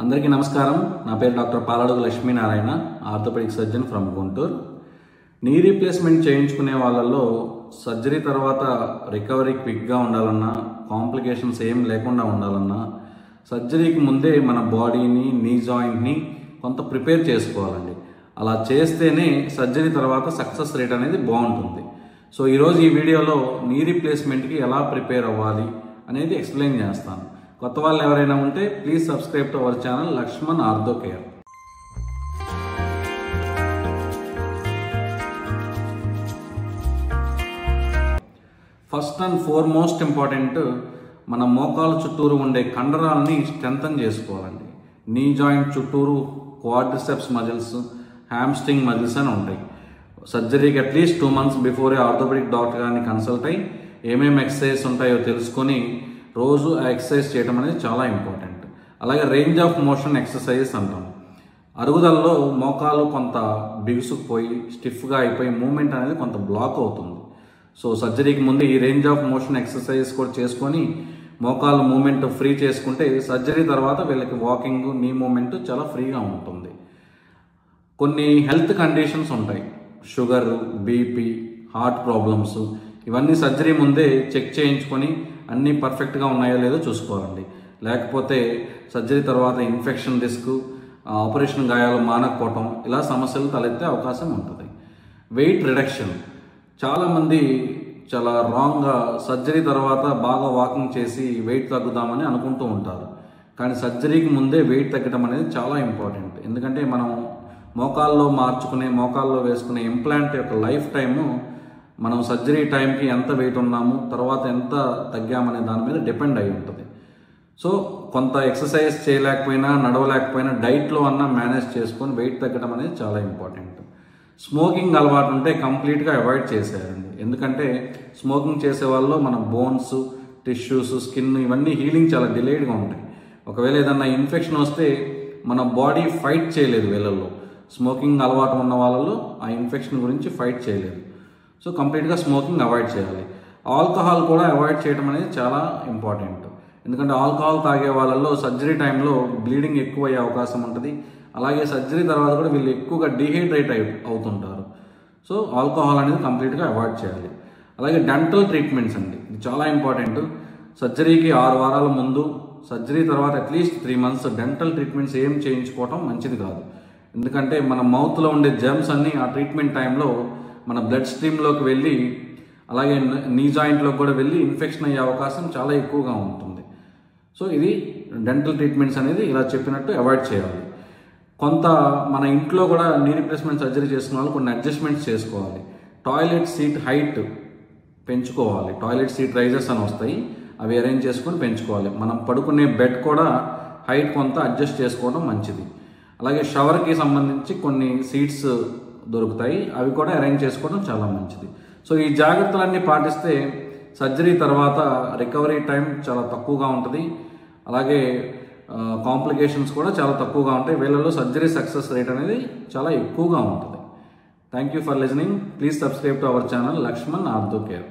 అందరికీ నమస్కారం. నా పేరు doctor Paladugu Lakshminarayana, orthopaedic surgeon from Guntur. Knee replacement చేయించుకునే వాళ్ళల్లో సర్జరీ తర్వాత రికవరీ క్విక్గా ఉండాలన్నా, కాంప్లికేషన్స్ ఏం లేకుండా ఉండాలన్నా సర్జరీకి ముందే మన బాడీని, నీ జాయింట్ని కొంత ప్రిపేర్ చేసుకోవాలండి. అలా చేస్తేనే సర్జరీ తర్వాత సక్సెస్ రేట్ అనేది బాగుంటుంది. సో ఈరోజు ఈ వీడియోలో నీ రీప్లేస్మెంట్కి ఎలా ప్రిపేర్ అవ్వాలి అనేది ఎక్స్ప్లెయిన్ చేస్తాను. కొత్త వాళ్ళు ఎవరైనా ఉంటే please subscribe to our channel Laxman ortho care. First and foremost important, మన మోకాలు చుట్టూరు ఉండే కండరాలని స్ట్రెంథన్ చేసుకోవాలండి. నీ జాయింట్ చుట్టూరు క్వాడ్రిసెప్స్ మజిల్స్, హ్యామ్స్ట్రింగ్ మజిల్స్ అని ఉంటాయి. సర్జరీకి అట్లీస్ట్ 2 months బిఫోరే ఆర్థోపెడిక్ డాక్టర్ గారిని కన్సల్ట్ అయ్యి ఏమేమి ఎక్సర్సైజ్ ఉంటాయో తెలుసుకొని రోజు ఆ ఎక్సర్సైజ్ చేయడం అనేది చాలా ఇంపార్టెంట్. అలాగే రేంజ్ ఆఫ్ మోషన్ ఎక్సర్సైజెస్ అంటాం. అరుగుదలలో మోకాలు కొంత బిగుసుకుపోయి స్టిఫ్గా అయిపోయి మూమెంట్ అనేది కొంత బ్లాక్ అవుతుంది. సో సర్జరీకి ముందు ఈ రేంజ్ ఆఫ్ మోషన్ ఎక్సర్సైజెస్ కూడా చేసుకొని మోకాలు మూమెంట్ ఫ్రీ చేసుకుంటే సర్జరీ తర్వాత వీళ్ళకి వాకింగ్, నీ మూమెంట్ చాలా ఫ్రీగా ఉంటుంది. కొన్ని హెల్త్ కండిషన్స్ ఉంటాయి, షుగర్, బీపీ, హార్ట్ ప్రాబ్లమ్స్, ఇవన్నీ సర్జరీ ముందే చెక్ చేయించుకొని అన్నీ పర్ఫెక్ట్గా ఉన్నాయో లేదో చూసుకోవాలండి. లేకపోతే సర్జరీ తర్వాత ఇన్ఫెక్షన్ రిస్క్, ఆపరేషన్ గాయాలు మానకపోవటం, ఇలా సమస్యలు తలెత్తే అవకాశం ఉంటుంది. వెయిట్ రిడక్షన్, చాలామంది చాలా రాంగ్గా సర్జరీ తర్వాత బాగా వాకింగ్ చేసి వెయిట్ తగ్గుదామని అనుకుంటూ ఉంటారు. కానీ సర్జరీకి ముందే వెయిట్ తగ్గడం అనేది చాలా ఇంపార్టెంట్. ఎందుకంటే మనం మోకాల్లో వేసుకునే ఇంప్లాంట్ యొక్క లైఫ్ టైము మనం సర్జరీ టైంకి ఎంత వెయిట్ ఉన్నాము, తర్వాత ఎంత తగ్గామనే దాని మీద డిపెండ్ అయి ఉంటుంది. సో కొంత ఎక్సర్సైజ్ చేయలేకపోయినా, నడవలేకపోయినా డైట్లో అన్నా మేనేజ్ చేసుకొని వెయిట్ తగ్గడం అనేది చాలా ఇంపార్టెంట్. స్మోకింగ్ అలవాటు ఉంటే కంప్లీట్గా అవాయిడ్ చేసేయాలండి. ఎందుకంటే స్మోకింగ్ చేసే వాళ్ళు మన బోన్స్, టిష్యూస్, స్కిన్ ఇవన్నీ హీలింగ్ చాలా డిలేడ్గా ఉంటాయి. ఒకవేళ ఏదన్నా ఇన్ఫెక్షన్ వస్తే మన బాడీ ఫైట్ చేయలేదు. వీళ్ళల్లో స్మోకింగ్ అలవాటు ఉన్న వాళ్ళలో ఆ ఇన్ఫెక్షన్ గురించి ఫైట్ చేయలేదు. సో కంప్లీట్గా స్మోకింగ్ అవాయిడ్ చేయాలి. ఆల్కహాల్ కూడా అవాయిడ్ చేయడం అనేది చాలా ఇంపార్టెంట్. ఎందుకంటే ఆల్కహాల్ తాగే వాళ్ళల్లో సర్జరీ టైంలో బ్లీడింగ్ ఎక్కువ అయ్యే అవకాశం ఉంటుంది. అలాగే సర్జరీ తర్వాత కూడా వీళ్ళు ఎక్కువగా డీహైడ్రేట్ అవుతుంటారు. సో ఆల్కహాల్ అనేది కంప్లీట్గా అవాయిడ్ చేయాలి. అలాగే డెంటల్ ట్రీట్మెంట్స్ అండి, ఇది చాలా ఇంపార్టెంట్. సర్జరీకి 6 వారాల ముందు, సర్జరీ తర్వాత అట్లీస్ట్ 3 months డెంటల్ ట్రీట్మెంట్స్ ఏం చేయించుకోవటం మంచిది కాదు. ఎందుకంటే మన మౌత్లో ఉండే జెర్మ్స్ అన్నీ ఆ ట్రీట్మెంట్ టైంలో మన బ్లడ్ స్ట్రీమ్లోకి వెళ్ళి, అలాగే నీ జాయింట్లోకి కూడా వెళ్ళి ఇన్ఫెక్షన్ అయ్యే అవకాశం చాలా ఎక్కువగా ఉంటుంది. సో ఇది డెంటల్ ట్రీట్మెంట్స్ అనేది ఇలా చెప్పినట్టు అవాయిడ్ చేయాలి. కొంత మన ఇంట్లో కూడా నీ రీప్లేస్మెంట్ సర్జరీ చేసుకున్న వాళ్ళు కొన్ని అడ్జస్ట్మెంట్స్ చేసుకోవాలి. టాయిలెట్ సీట్ హైట్ పెంచుకోవాలి. టాయిలెట్ సీట్ రైజర్స్ అని వస్తాయి, అవి అరేంజ్ చేసుకొని పెంచుకోవాలి. మనం పడుకునే బెడ్ కూడా హైట్ కొంత అడ్జస్ట్ చేసుకోవడం మంచిది. అలాగే షవర్కి సంబంధించి కొన్ని సీట్స్ దొరుకుతాయి, అవి కూడా అరేంజ్ చేసుకోవడం చాలా మంచిది. సో ఈ జాగ్రత్తలన్నీ పాటిస్తే సర్జరీ తర్వాత రికవరీ టైం చాలా తక్కువగా ఉంటుంది. అలాగే కాంప్లికేషన్స్ కూడా చాలా తక్కువగా ఉంటాయి. వీళ్ళలో సర్జరీ సక్సెస్ రేట్ అనేది చాలా ఎక్కువగా ఉంటుంది. Thank you for listening. Please subscribe to our channel Laxman ortho care.